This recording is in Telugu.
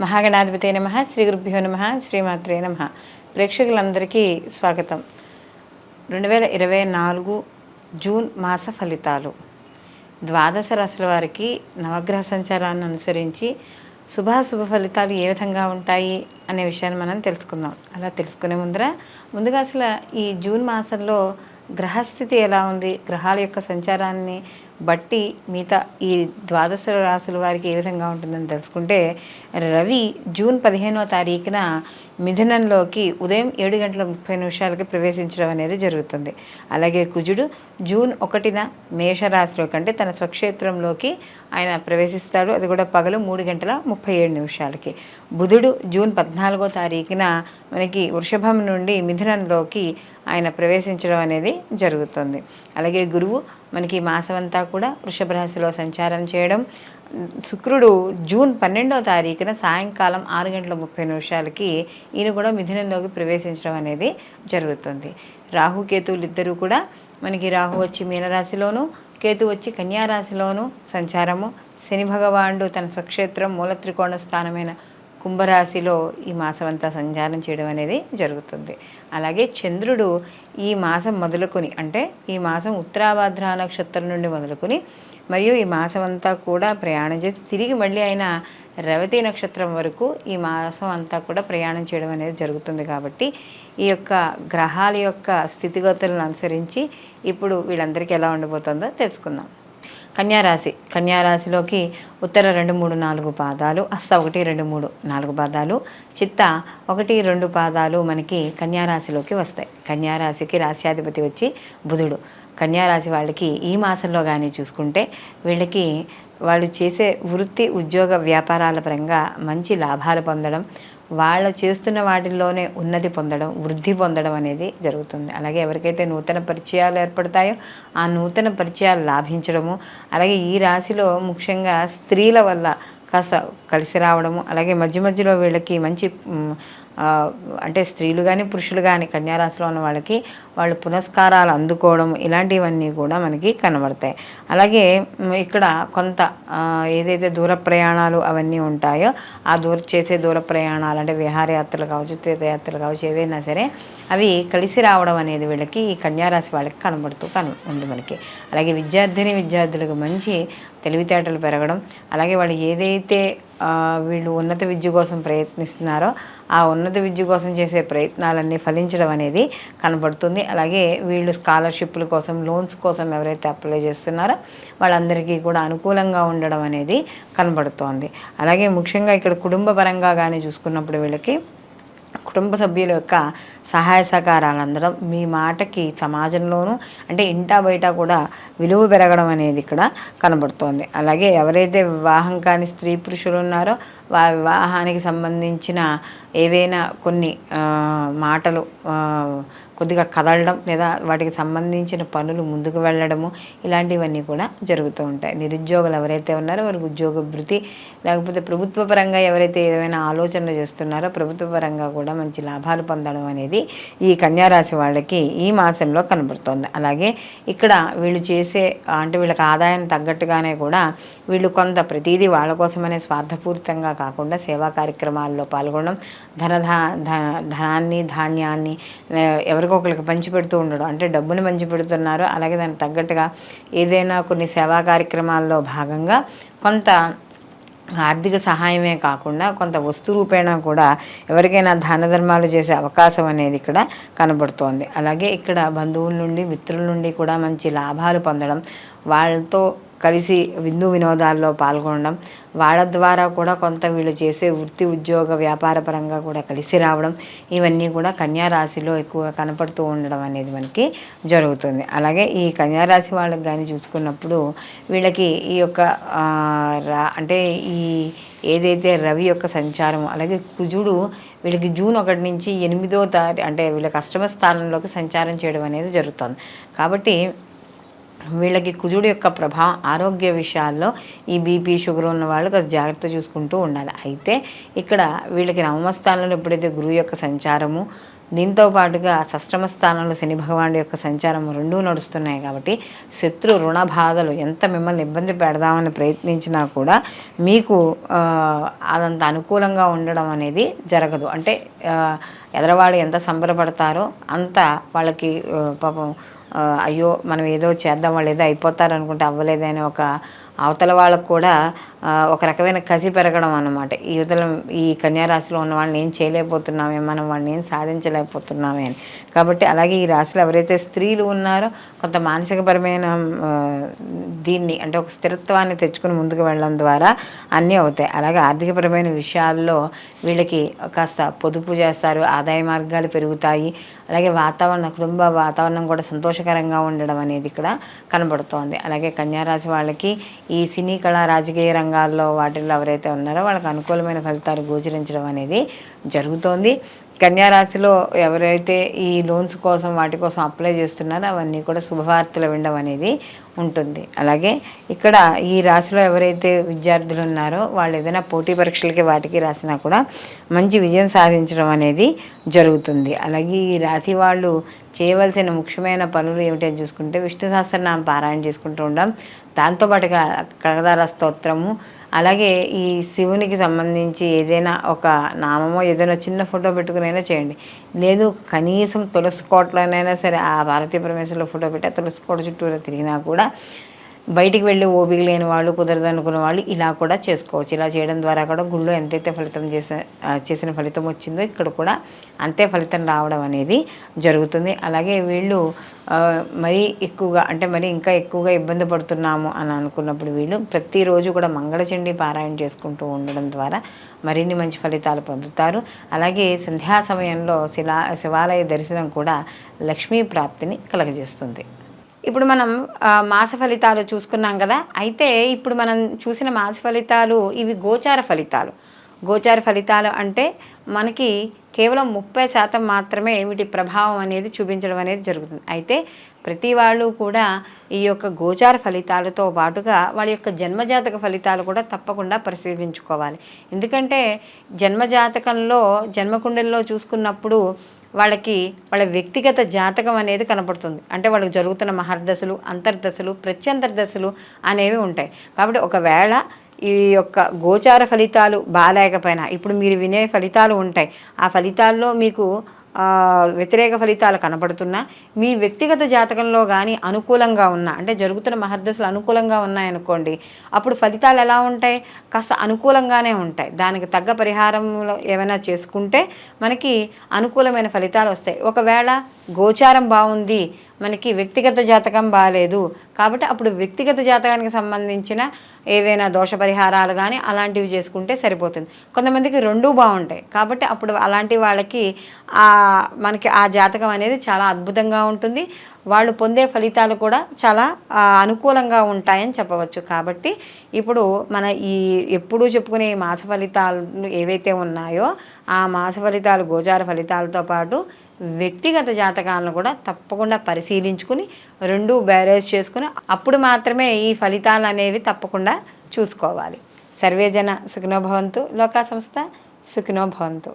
మహాగణాధిపతే నమః. శ్రీ గురుభ్యో నమః. శ్రీమాత్రే నమః. ప్రేక్షకులందరికీ స్వాగతం. 2024 జూన్ మాస ఫలితాలు. ద్వాదశ రాశుల వారికి నవగ్రహ సంచారాన్ని అనుసరించి శుభాశుభ ఫలితాలు ఏ విధంగా ఉంటాయి అనే విషయాన్ని మనం తెలుసుకుందాం. అలా తెలుసుకునే ముందుగా అసలు ఈ జూన్ మాసంలో గ్రహస్థితి ఎలా ఉంది, గ్రహాల యొక్క సంచారాన్ని బట్టి మిగతా ఈ ద్వాదశ రాశుల వారికి ఏ విధంగా ఉంటుందని తెలుసుకుంటే, రవి జూన్ 15వ తారీఖున మిథునంలోకి ఉదయం 7:30 ప్రవేశించడం అనేది జరుగుతుంది. అలాగే కుజుడు జూన్ 1న మేషరాశిలోకి అంటే తన స్వక్షేత్రంలోకి ఆయన ప్రవేశిస్తాడు. అది కూడా పగలు 3:37. బుధుడు జూన్ 14వ తారీఖున మనకి వృషభం నుండి మిథునంలోకి ఆయన ప్రవేశించడం అనేది జరుగుతుంది. అలాగే గురువు మనకి మాసమంతా కూడా వృషభ రాశిలో సంచారం చేయడం. శుక్రుడు జూన్ 12వ తారీఖున సాయంకాలం 6:30 ఈయన కూడా మిథునంలోకి ప్రవేశించడం అనేది జరుగుతుంది. రాహుకేతువులు ఇద్దరు కూడా మనకి రాహు వచ్చి మీనరాశిలోను, కేతు వచ్చి కన్యారాశిలోను సంచారము. శని భగవానుడు తన స్వక్షేత్రం మూల త్రికోణ స్థానమైన కుంభరాశిలో ఈ మాసం అంతా సంచారం చేయడం అనేది జరుగుతుంది. అలాగే చంద్రుడు ఈ మాసం మొదలుకొని అంటే ఈ మాసం ఉత్తరాభాద్ర నక్షత్రం నుండి మొదలుకొని మరియు ఈ మాసం అంతా కూడా ప్రయాణం చేసి తిరిగి మళ్ళీ ఆయన రేవతి నక్షత్రం వరకు ఈ మాసం అంతా కూడా ప్రయాణం చేయడం అనేది జరుగుతుంది. కాబట్టి ఈ యొక్క గ్రహాల యొక్క స్థితిగతులను అనుసరించి ఇప్పుడు వీళ్ళందరికీ ఎలా ఉండబోతుందో తెలుసుకుందాం. కన్యారాశిలోకి ఉత్తర 2, 3, 4 పాదాలు, హస్త 1, 2, 3, 4 పాదాలు, చిత్త 1, 2 పాదాలు మనకి కన్యారాశిలోకి వస్తాయి. కన్యారాశికి రాశ్యాధిపతి వచ్చి బుధుడు. కన్యారాశి వాళ్ళకి ఈ మాసంలో కానీ చూసుకుంటే వీళ్ళకి వాళ్ళు చేసే వృత్తి ఉద్యోగ వ్యాపారాల పరంగా మంచి లాభాలు పొందడం, వాళ్ళు చేస్తున్న వాటిల్లోనే ఉన్నతి పొందడం, వృద్ధి పొందడం అనేది జరుగుతుంది. అలాగే ఎవరికైతే నూతన పరిచయాలు ఏర్పడతాయో ఆ నూతన పరిచయాలు లాభించడము, అలాగే ఈ రాశిలో ముఖ్యంగా స్త్రీల వల్ల కాస్త కలిసి రావడము, అలాగే మధ్యలో వీళ్ళకి మంచి అంటే స్త్రీలు కానీ పురుషులు కానీ కన్యారాశిలో ఉన్న వాళ్ళకి వాళ్ళు పునస్కారాలు అందుకోవడం ఇలాంటివన్నీ కూడా మనకి కనబడతాయి. అలాగే ఇక్కడ కొంత ఏదైతే దూర ప్రయాణాలు అవన్నీ ఉంటాయో ఆ చేసే దూర ప్రయాణాలు అంటే విహారయాత్రలు కావచ్చు, తీర్థయాత్రలు కావచ్చు, ఏవైనా సరే అవి కలిసి రావడం అనేది వీళ్ళకి ఈ కన్యారాశి వాళ్ళకి ఉంది మనకి. అలాగే విద్యార్థులకు మంచి తెలివితేటలు పెరగడం, అలాగే వాళ్ళు ఏదైతే వీళ్ళు ఉన్నత విద్య కోసం ప్రయత్నిస్తున్నారో ఆ ఉన్నత విద్య కోసం చేసే ప్రయత్నాలన్నీ ఫలించడం అనేది కనబడుతుంది. అలాగే వీళ్ళు స్కాలర్షిప్ల కోసం, లోన్స్ కోసం ఎవరైతే అప్లై చేస్తున్నారో వాళ్ళందరికీ కూడా అనుకూలంగా ఉండడం అనేది కనబడుతోంది. అలాగే ముఖ్యంగా ఇక్కడ కుటుంబ పరంగా కానీ చూసుకున్నప్పుడు వీళ్ళకి కుటుంబ సభ్యుల యొక్క సహాయ సహకారాలు అందడం, మీ మాటకి సమాజంలోనూ అంటే ఇంటా బయట కూడా విలువ పెరగడం అనేది ఇక్కడ కనబడుతోంది. అలాగే ఎవరైతే వివాహం కాని స్త్రీ పురుషులు ఉన్నారో వివాహానికి సంబంధించిన ఏవైనా కొన్ని మాటలు కొద్దిగా కదలడం లేదా వాటికి సంబంధించిన పనులు ముందుకు వెళ్ళడము ఇలాంటివన్నీ కూడా జరుగుతూ ఉంటాయి. నిరుద్యోగులు ఎవరైతే ఉన్నారో వారికి ఉద్యోగ భృతి, లేకపోతే ప్రభుత్వ పరంగా ఎవరైతే ఏమైనా ఆలోచనలు చేస్తున్నారో ప్రభుత్వ పరంగా కూడా మంచి లాభాలు పొందడం అనేది ఈ కన్యారాశి వాళ్ళకి ఈ మాసంలో కనబడుతోంది. అలాగే ఇక్కడ వీళ్ళు చేసే అంటే వీళ్ళకి ఆదాయం తగ్గట్టుగానే కూడా వీళ్ళు కొంత ప్రతిదీ వాళ్ళ కోసమనే స్వార్థపూరితంగా కాకుండా సేవా కార్యక్రమాల్లో పాల్గొనడం, ధనాన్ని ధాన్యాన్ని ఎవరికొకరికి పంచిపెడుతూ ఉండడం, అంటే డబ్బుని పంచిపెడుతున్నారు అలాగే దానికి తగ్గట్టుగా ఏదైనా కొన్ని సేవా కార్యక్రమాల్లో భాగంగా కొంత ఆర్థిక సహాయమే కాకుండా కొంత వస్తు రూపేణా కూడా ఎవరికైనా దాన ధర్మాలు చేసే అవకాశం అనేది ఇక్కడ కనబడుతోంది. అలాగే ఇక్కడ బంధువుల నుండి మిత్రుల నుండి కూడా మంచి లాభాలు పొందడం, వాళ్ళతో కలిసి విందు వినోదాల్లో పాల్గొనడం, వాళ్ళ ద్వారా కూడా కొంత వీళ్ళు చేసే వృత్తి ఉద్యోగ వ్యాపార పరంగా కూడా కలిసి రావడం ఇవన్నీ కూడా కన్యారాశిలో ఎక్కువగా కనపడుతూ ఉండడం అనేది మనకి జరుగుతుంది. అలాగే ఈ కన్యారాశి వాళ్ళకి కానీ చూసుకున్నప్పుడు వీళ్ళకి ఈ యొక్క అంటే ఈ ఏదైతే రవి యొక్క సంచారం, అలాగే కుజుడు వీళ్ళకి జూన్ 1 నుంచి 8వ తారీఖు అంటే వీళ్ళకి అష్టమ స్థానంలోకి సంచారం చేయడం అనేది జరుగుతుంది. కాబట్టి వీళ్ళకి కుజుడు యొక్క ప్రభావం ఆరోగ్య విషయాల్లో ఈ బీపీ షుగర్ ఉన్న వాళ్ళు కొంచెం జాగ్రత్త చూసుకుంటూ ఉండాలి. అయితే ఇక్కడ వీళ్ళకి నవమ స్థానంలో ఎప్పుడైతే గురువు యొక్క సంచారము దీంతో పాటుగా షష్టమ స్థానంలో శని భగవానుడి యొక్క సంచారం రెండూ నడుస్తున్నాయి కాబట్టి శత్రు రుణ బాధలు ఎంత మిమ్మల్ని ఇబ్బంది పెడదామని ప్రయత్నించినా కూడా మీకు అదంత అనుకూలంగా ఉండడం అనేది జరగదు. అంటే ఎదరవాళ్ళు ఎంత సంబరపడతారో అంత వాళ్ళకి పాపం అయ్యో మనం ఏదో చేద్దాం, వాళ్ళు ఏదో అయిపోతారు అనుకుంటే అవ్వలేదని ఒక అవతల వాళ్ళకు కూడా ఒక రకమైన కసి పెరగడం అన్నమాట. ఈ కన్యారాశిలో ఉన్న వాళ్ళని ఏం చేయలేకపోతున్నామే, మనం వాళ్ళని ఏం సాధించలేకపోతున్నామే అని. కాబట్టి అలాగే ఈ రాశిలో ఎవరైతే స్త్రీలు ఉన్నారో కొంత మానసికపరమైన దీన్ని అంటే ఒక స్థిరత్వాన్ని తెచ్చుకుని ముందుకు వెళ్ళడం ద్వారా అన్నీ అవుతాయి. అలాగే ఆర్థికపరమైన విషయాల్లో వీళ్ళకి కాస్త పొదుపు చేస్తారు, ఆదాయ మార్గాలు పెరుగుతాయి. అలాగే కుటుంబ వాతావరణం కూడా సంతోషకరంగా ఉండడం అనేది ఇక్కడ కనబడుతోంది. అలాగే కన్యారాశి వాళ్ళకి ఈ సినీ కళా రాజకీయ రంగాల్లో వాటిల్లో ఎవరైతే ఉన్నారో వాళ్ళకి అనుకూలమైన ఫలితాలు గోచరించడం అనేది జరుగుతోంది. కన్యారాశిలో ఎవరైతే ఈ లోన్స్ కోసం వాటి కోసం అప్లై చేస్తున్నారో అవన్నీ కూడా శుభవార్తలు వినడం అనేది ఉంటుంది. అలాగే ఇక్కడ ఈ రాశిలో ఎవరైతే విద్యార్థులు ఉన్నారో వాళ్ళు ఏదైనా పోటీ పరీక్షలకి వాటికి రాసినా కూడా మంచి విజయం సాధించడం అనేది జరుగుతుంది. అలాగే ఈ రాశి వాళ్ళు చేయవలసిన ముఖ్యమైన పనులు ఏమిటో చూసుకుంటే విష్ణు సహస్రనామం పారాయణ చేసుకుంటూ ఉండడం, దాంతోపాటుగా కనకదార స్తోత్రము, అలాగే ఈ శివునికి సంబంధించి ఏదైనా ఒక నామమో ఏదైనా చిన్న ఫోటో పెట్టుకునైనా చేయండి. లేదు కనీసం తులసి కోటలోనైనా సరే ఆ పార్వతీ పరమేశ్వరుల ఫోటో పెట్టి ఆ తులసి కోట చుట్టూరా తిరిగినా కూడా బయటికి వెళ్ళి ఓపిక లేని వాళ్ళు, కుదరదు అనుకున్న వాళ్ళు ఇలా కూడా చేసుకోవచ్చు. ఇలా చేయడం ద్వారా కూడా గుళ్ళో ఎంతైతే ఫలితం చేసిన ఫలితం వచ్చిందో ఇక్కడ కూడా అంతే ఫలితం రావడం అనేది జరుగుతుంది. అలాగే వీళ్ళు మరీ ఎక్కువగా అంటే మరీ ఇంకా ఎక్కువగా ఇబ్బంది పడుతున్నాము అని అనుకున్నప్పుడు వీళ్ళు ప్రతిరోజు కూడా మంగళచండీ పారాయణ చేసుకుంటూ ఉండడం ద్వారా మరిన్ని మంచి ఫలితాలు పొందుతారు. అలాగే సంధ్యా సమయంలో శివాలయ దర్శనం కూడా లక్ష్మీ ప్రాప్తిని కలగజేస్తుంది. ఇప్పుడు మనం మాస ఫలితాలు చూసుకున్నాం కదా. అయితే ఇప్పుడు మనం చూసిన మాస ఫలితాలు ఇవి గోచార ఫలితాలు. గోచార ఫలితాలు అంటే మనకి కేవలం 30% మాత్రమే వీటి ప్రభావం అనేది చూపించడం అనేది జరుగుతుంది. అయితే ప్రతి వాళ్ళు కూడా ఈ యొక్క గోచార ఫలితాలతో పాటుగా వాళ్ళ యొక్క జన్మజాతక ఫలితాలు కూడా తప్పకుండా పరిశీలించుకోవాలి. ఎందుకంటే జన్మజాతకంలో జన్మకుండలిలో చూసుకున్నప్పుడు వాళ్ళకి వాళ్ళ వ్యక్తిగత జాతకం అనేది కనపడుతుంది. అంటే వాళ్ళకి జరుగుతున్న మహర్దశలు, అంతర్దశలు, ప్రత్యంతర్దశలు అనేవి ఉంటాయి. కాబట్టి ఒకవేళ ఈ యొక్క గోచార ఫలితాలు బాగాలేకపోయినా ఇప్పుడు మీరు వినే ఫలితాలు ఉంటాయి. ఆ ఫలితాల్లో మీకు వ్యతిరేక ఫలితాలు కనబడుతున్నా మీ వ్యక్తిగత జాతకంలో కానీ అనుకూలంగా ఉన్నా అంటే జరుగుతున్న మహర్దశలు అనుకూలంగా ఉన్నాయనుకోండి, అప్పుడు ఫలితాలు ఎలా ఉంటాయి? కాస్త అనుకూలంగానే ఉంటాయి. దానికి తగ్గ పరిహారంలో ఏమైనా చేసుకుంటే మనకి అనుకూలమైన ఫలితాలు వస్తాయి. ఒకవేళ గోచారం బాగుంది, మనకి వ్యక్తిగత జాతకం బాగాలేదు కాబట్టి అప్పుడు వ్యక్తిగత జాతకానికి సంబంధించిన ఏవైనా దోష పరిహారాలు కానీ అలాంటివి చేసుకుంటే సరిపోతుంది. కొంతమందికి రెండూ బాగుంటాయి కాబట్టి అప్పుడు అలాంటి వాళ్ళకి మనకి ఆ జాతకం అనేది చాలా అద్భుతంగా ఉంటుంది. వాళ్ళు పొందే ఫలితాలు కూడా చాలా అనుకూలంగా ఉంటాయని చెప్పవచ్చు. కాబట్టి ఇప్పుడు మన ఈ ఎప్పుడూ చెప్పుకునే మాస ఫలితాలు ఏవైతే ఉన్నాయో ఆ మాస ఫలితాలు గోచార ఫలితాలతో పాటు వ్యక్తిగత జాతకాలను కూడా తప్పకుండా పరిశీలించుకుని రెండూ బ్యారేజ్ చేసుకుని అప్పుడు మాత్రమే ఈ ఫలితాలు అనేవి తప్పకుండా చూసుకోవాలి. సర్వేజన సుఖినో భవంతు, లోకా సంస్థ సుఖినో భవంతు.